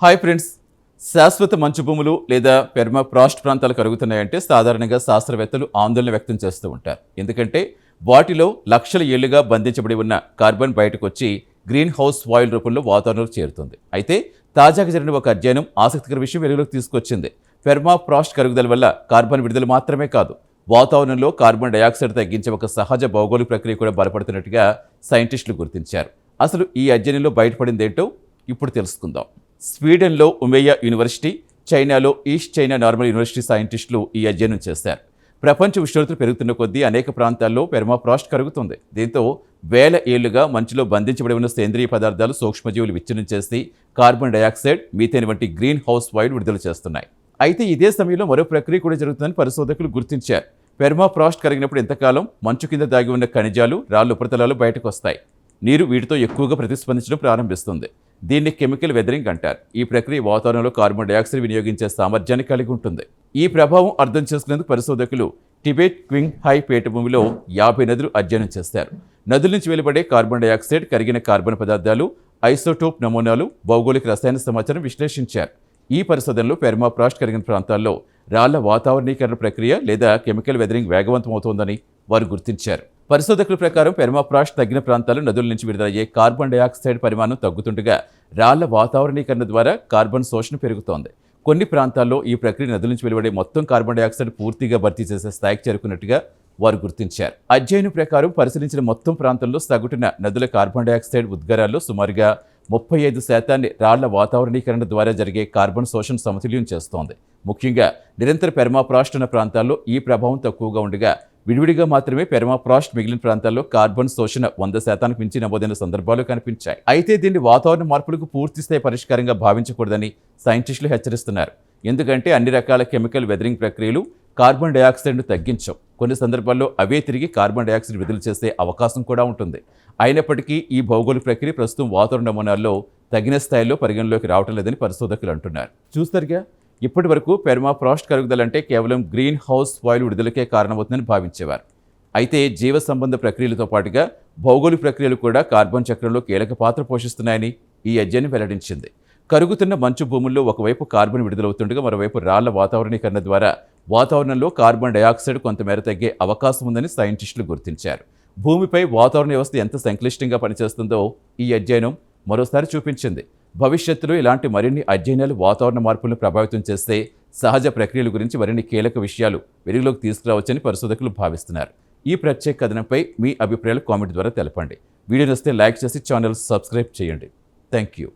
Hi friends. శాశ్వత మంచు భూములు లేదా పెర్మాఫ్రాస్ట్ ప్రాంతాలు కరుగుతున్నాయంటే సాధారణంగా శాస్త్రవేత్తలు ఆందోళన వ్యక్తం చేస్తూ ఉంటారు. ఎందుకంటే వాటిలో లక్షల ఏళ్లుగా బంధించబడి ఉన్న కార్బన్ బయటకు వచ్చి గ్రీన్ హౌస్ వాయుల రూపంలో వాతావరణంలో చేరుతుంది. అయితే తాజాగా జరిగిన ఒక అధ్యయనం ఆసక్తికర విషయం వెలుగులోకి తీసుకొచ్చింది. పెర్మాఫ్రాస్ట్ కరుగుదల వల్ల కార్బన్ విడుదల మాత్రమే కాదు, వాతావరణంలో కార్బన్ డయాక్సైడ్ తగ్గించే ఒక సహజ భౌగోళిక ప్రక్రియ కూడా బలపడుతున్నట్టుగా సైంటిస్టులు గుర్తించారు. అసలు ఈ అధ్యయనంలో బయటపడిందేంటో ఇప్పుడు తెలుసుకుందాం. స్వీడన్లో ఉమేయా యూనివర్సిటీ, చైనాలో ఈస్ట్ చైనా నార్మల్ యూనివర్సిటీ సైంటిస్టులు ఈ అధ్యయనం చేశారు. ప్రపంచ ఉష్ణోగ్రతలు పెరుగుతున్న కొద్దీ అనేక ప్రాంతాల్లో పెర్మాఫ్రాస్ట్ కరుగుతుంది. దీంతో వేల ఏళ్లుగా మంచులో బంధించబడి ఉన్న సేంద్రీయ పదార్థాలు సూక్ష్మజీవులు విచ్ఛిన్నం చేసి కార్బన్ డయాక్సైడ్, మీథేన్ వంటి గ్రీన్ హౌస్ వాయువులు విడుదల చేస్తున్నాయి. అయితే ఇదే సమయంలో మరో ప్రక్రియ కూడా జరుగుతుందని పరిశోధకులు గుర్తించారు. పెర్మాఫ్రాస్ట్ కరిగినప్పుడు ఎంతకాలం మంచు కింద దాగి ఉన్న ఖనిజాలు, రాళ్ళు ఉపరితలాలు బయటకు వస్తాయి. నీరు వీటితో ఎక్కువగా ప్రతిస్పందించడం ప్రారంభిస్తుంది. దీన్ని కెమికల్ వెదరింగ్ అంటారు. ఈ ప్రక్రియ వాతావరణంలో కార్బన్ డయాక్సైడ్ వినియోగించే సామర్థ్యాన్ని కలిగి ఉంటుంది. ఈ ప్రభావం అర్థం చేసుకునేందుకు పరిశోధకులు టిబెట్ క్వింగ్ హై పీఠభూమిలో 50 నదులు అధ్యయనం చేశారు. నదుల నుంచి వెలువడే కార్బన్ డయాక్సైడ్, కరిగిన కార్బన్ పదార్థాలు, ఐసోటోప్ నమూనాలు, భౌగోళిక రసాయన సమాచారం విశ్లేషించారు. ఈ పరిశోధనలో పెర్మాఫ్రాస్ట్ కరిగిన ప్రాంతాల్లో రాళ్ల వాతావరణీకరణ ప్రక్రియ లేదా కెమికల్ వెదరింగ్ వేగవంతమవుతోందని వారు గుర్తించారు. పరిశోధకుల ప్రకారం పెర్మాఫ్రాస్ట్ తగ్గిన ప్రాంతాలు నదుల నుంచి విడుదలయ్యే కార్బన్ డయాక్సైడ్ పరిమాణం తగ్గుతుండగా రాళ్ల వాతావరణీకరణ ద్వారా కార్బన్ శోషణ పెరుగుతోంది. కొన్ని ప్రాంతాల్లో ఈ ప్రక్రియ నదుల నుంచి వెలువడే మొత్తం కార్బన్ డయాక్సైడ్ పూర్తిగా భర్తీ చేసే స్థాయికి చేరుకున్నట్టుగా వారు గుర్తించారు. అధ్యయనం ప్రకారం పరిశీలించిన మొత్తం ప్రాంతంలో సగటున నదుల కార్బన్ డయాక్సైడ్ ఉద్గారాల్లో సుమారుగా 35% రాళ్ల వాతావరణీకరణ ద్వారా జరిగే కార్బన్ శోషణ సమతుల్యం చేస్తోంది. ముఖ్యంగా నిరంతర పెర్మాఫ్రాస్ట్ ఉన్న ప్రాంతాల్లో ఈ ప్రభావం తక్కువగా ఉండగా విడివిడిగా మాత్రమే పెర్మాఫ్రాస్ట్ మిగిలిన ప్రాంతాల్లో కార్బన్ శోషణ 100% మించి నమోదైన సందర్భాలు కనిపించాయి. అయితే దీన్ని వాతావరణ మార్పులకు పూర్తిస్థాయి పరిష్కారంగా భావించకూడదని సైంటిస్టులు హెచ్చరిస్తున్నారు. ఎందుకంటే అన్ని రకాల కెమికల్ వెదరింగ్ ప్రక్రియలు కార్బన్ డయాక్సైడ్ను తగ్గించవు. కొన్ని సందర్భాల్లో అవే తిరిగి కార్బన్ డయాక్సైడ్ విడుదల చేసే అవకాశం కూడా ఉంటుంది. అయినప్పటికీ ఈ భౌగోళిక ప్రక్రియ ప్రస్తుతం వాతావరణ నమూనాల్లో తగిన స్థాయిలో పరిగణలోకి రావటం లేదని పరిశోధకులు అంటున్నారు. చూస్తారుగా, ఇప్పటి వరకు పెర్మాఫ్రాస్ట్ కరుగుదలంటే కేవలం గ్రీన్ హౌస్ వాయువుల విడుదలకే కారణమవుతుందని భావించేవారు. అయితే జీవ సంబంధ ప్రక్రియలతో పాటుగా భౌగోళిక ప్రక్రియలు కూడా కార్బన్ చక్రంలో కీలక పాత్ర పోషిస్తున్నాయని ఈ అధ్యయనం వెల్లడించింది. కరుగుతున్న మంచు భూముల్లో ఒకవైపు కార్బన్ విడుదలవుతుండగా మరోవైపు రాళ్ల వాతావరణీకరణ ద్వారా వాతావరణంలో కార్బన్ డయాక్సైడ్ కొంతమేర తగ్గే అవకాశం ఉందని సైంటిస్టులు గుర్తించారు. భూమిపై వాతావరణ వ్యవస్థ ఎంత సంక్లిష్టంగా పనిచేస్తుందో ఈ అధ్యయనం మరోసారి చూపించింది. భవిష్యత్తులో ఇలాంటి మరిన్ని అధ్యయనాలు వాతావరణ మార్పులను ప్రభావితం చేస్తే సహజ ప్రక్రియల గురించి మరిన్ని కీలక విషయాలు వెలుగులోకి తీసుకురావచ్చని పరిశోధకులు భావిస్తున్నారు. ఈ ప్రత్యేక కథనంపై మీ అభిప్రాయాలు కామెంట్ ద్వారా తెలపండి. వీడియో నచ్చితే లైక్ చేసి ఛానల్ సబ్స్క్రైబ్ చేయండి. Thank you.